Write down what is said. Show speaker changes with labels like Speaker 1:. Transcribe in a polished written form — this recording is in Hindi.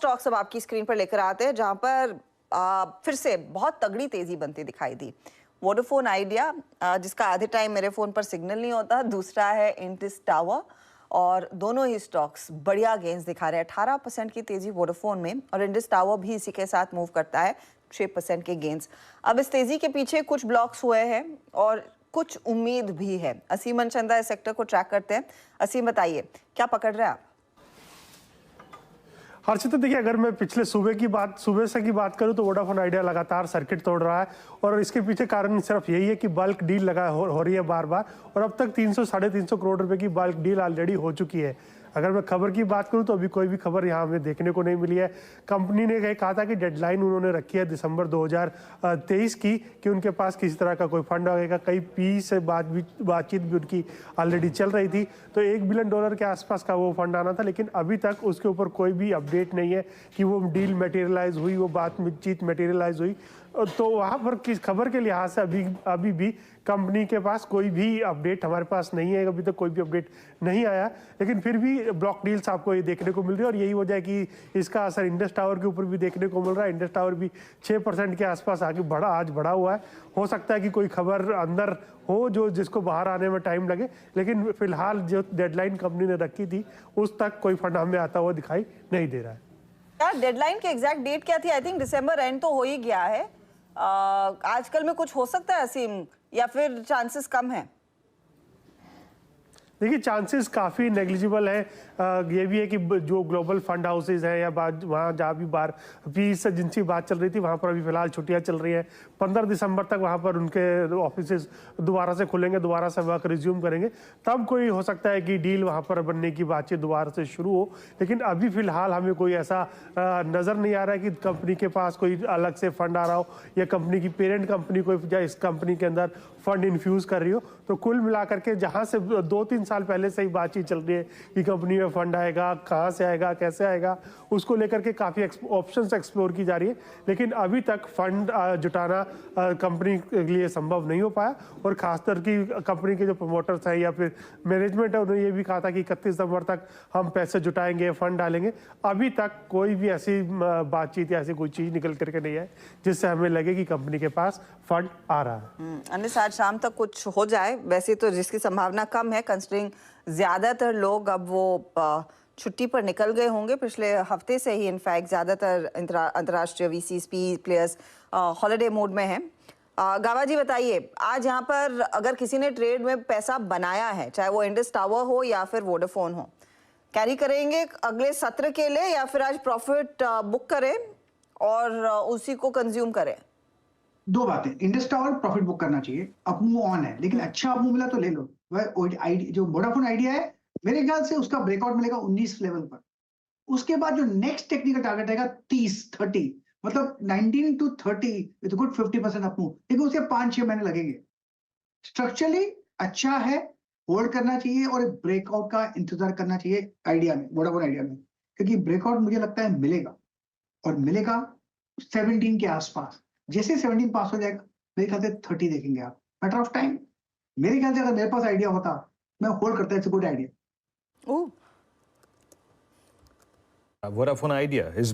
Speaker 1: स्टॉक्स अब आपकी स्क्रीन पर लेकर आते हैं जहां पर फिर से बहुत तगड़ी तेजी बनती दिखाई दी। वोडाफोन आइडिया, जिसका आधे टाइम मेरे फोन पर सिग्नल नहीं होता, दूसरा है इंडिस टावर, और दोनों ही स्टॉक्स बढ़िया गेंस दिखा रहे हैं। 18% की तेजी वोडाफोन में, और इंडिस टावर भी इसी के साथ मूव करता है, 6% के गेंस। अब इस तेजी के पीछे कुछ ब्लॉक्स हुए हैं और कुछ उम्मीद भी है। असीम मनचंदा इस सेक्टर को ट्रैक करते हैं। असीम, बताइए क्या पकड़ रहे हैं आप?
Speaker 2: हर्षिता, देखिए, अगर मैं पिछले सुबह से की बात करूं तो वोडाफोन आइडिया लगातार सर्किट तोड़ रहा है, और इसके पीछे कारण सिर्फ यही है कि बल्क डील हो रही है बार बार, और अब तक 300-350 करोड़ रुपए की बल्क डील ऑलरेडी हो चुकी है। अगर मैं खबर की बात करूं तो अभी कोई भी खबर यहाँ हमें देखने को नहीं मिली है। कंपनी ने कहा था कि डेडलाइन उन्होंने रखी है दिसंबर 2023 की, कि उनके पास किसी तरह का कोई फंड आएगा। कई पी से बातचीत भी उनकी ऑलरेडी चल रही थी, तो $1 बिलियन के आसपास का वो फंड आना था, लेकिन अभी तक उसके ऊपर कोई भी अपडेट नहीं है कि वो डील मटेरियलाइज हुई, वो बातचीत मटेरियलाइज हुई। तो वहाँ पर किस खबर के लिहाज से अभी भी कंपनी के पास कोई भी अपडेट हमारे पास नहीं है। अभी तक कोई भी अपडेट नहीं आया, लेकिन फिर भी ब्लॉक डील्स आपको ये देखने को मिल रही है, और यही वजह है कि इसका असर इंडस टावर के ऊपर भी देखने को मिल रहा है। इंडस टावर भी 6% के आसपास आज बढ़ा हुआ है। हो सकता है कि कोई खबर अंदर हो जिसको बाहर आने में टाइम लगे, लेकिन फिलहाल जो डेडलाइन कंपनी ने रखी थी उस तक कोई फंड हमें आता हुआ दिखाई नहीं दे रहा है।
Speaker 1: यार, डेडलाइन की एग्जैक्ट डेट क्या थी? आई थिंक दिसंबर एंड तो हो ही गया है। आजकल में कुछ हो सकता है असीम, या फिर चांसेस कम है?
Speaker 2: देखिए, चांसेस काफ़ी नेग्लिजिबल है। ये भी है कि जो ग्लोबल फंड हाउसेज हैं या वहाँ जहाँ भी बार फीस जिनसी बात चल रही थी, वहाँ पर अभी फिलहाल छुट्टियाँ चल रही हैं। 15 दिसंबर तक वहाँ पर उनके ऑफिसेज दोबारा से खुलेंगे, दोबारा से वर्क रिज्यूम करेंगे, तब कोई हो सकता है कि डील वहाँ पर बनने की बातचीत दोबारा से शुरू हो। लेकिन अभी फिलहाल हमें कोई ऐसा नज़र नहीं आ रहा है कि कंपनी के पास कोई अलग से फंड आ रहा हो, या कंपनी की पेरेंट कंपनी कोई या इस कंपनी के अंदर फंड इन्फ्यूज़ कर रही हो। तो कुल मिलाकर के जहाँ से 2-3 साल पहले से ही बातचीत चल रही है कि कंपनी में फंड आएगा, कहाँ से आएगा, कैसे आएगा, उसको लेकर के काफ़ी ऑप्शंस एक्सप्लोर की जा रही है, लेकिन अभी तक फंड जुटाना कंपनी के लिए संभव नहीं हो पाया। और खासकर कि कंपनी के जो प्रमोटर्स हैं या फिर मैनेजमेंट है, उन्होंने ये भी कहा था कि 31 दिसंबर तक हम पैसे जुटाएंगे, फंड डालेंगे। अभी तक कोई भी ऐसी बातचीत या ऐसी कोई चीज़ निकल करके नहीं है जिससे हमें लगे कि कंपनी के पास फंड आ रहा है।
Speaker 1: अनिस, आज शाम तक कुछ हो जाए, वैसे तो जिसकी संभावना कम है, कंसिडरिंग ज्यादातर लोग अब वो छुट्टी पर निकल गए होंगे पिछले हफ्ते से ही। इनफैक्ट ज्यादातर अंतर्राष्ट्रीय वीसीएसपी प्लेयर्स हॉलिडे मोड में हैं। गावा जी, बताइए, आज यहाँ पर अगर किसी ने ट्रेड में पैसा बनाया है, चाहे वो इंडस टावर हो या फिर वोडाफोन हो, कैरी करेंगे अगले सत्र के लिए, या फिर आज प्रॉफिट बुक करें और उसी को कंज्यूम करें?
Speaker 3: दो बातें। इंडस टावर प्रॉफिट बुक करना चाहिए, अप मूव ऑन है, लेकिन अच्छा अप मूव मिला तो ले लो। वह जो वोडाफोन आइडिया है, मेरे ख्याल से उसका ब्रेकआउट मिलेगा 19 लेवल पर। उसके बाद जो नेक्स्ट टेक्निकल टारगेट रहेगा 30 मतलब 19 to 30 with good 50% up move, लेकिन उसके 5-6 महीने लगेंगे। स्ट्रक्चरली अच्छा है, होल्ड करना चाहिए, और एक ब्रेकआउट का इंतजार करना चाहिए आइडिया में, वोडाफोन आइडिया में, क्योंकि ब्रेकआउट मुझे लगता है मिलेगा, और मिलेगा 17 के आसपास। जैसे 17 पास हो जाएगा, मेरे ख्याल से 30 देखेंगे आप, मैटर ऑफ टाइम। मेरे ख्याल से अगर मेरे पास आइडिया होता, मैं होल्ड करता, it's a good idea.
Speaker 1: Oh,
Speaker 4: Vodafone Idea is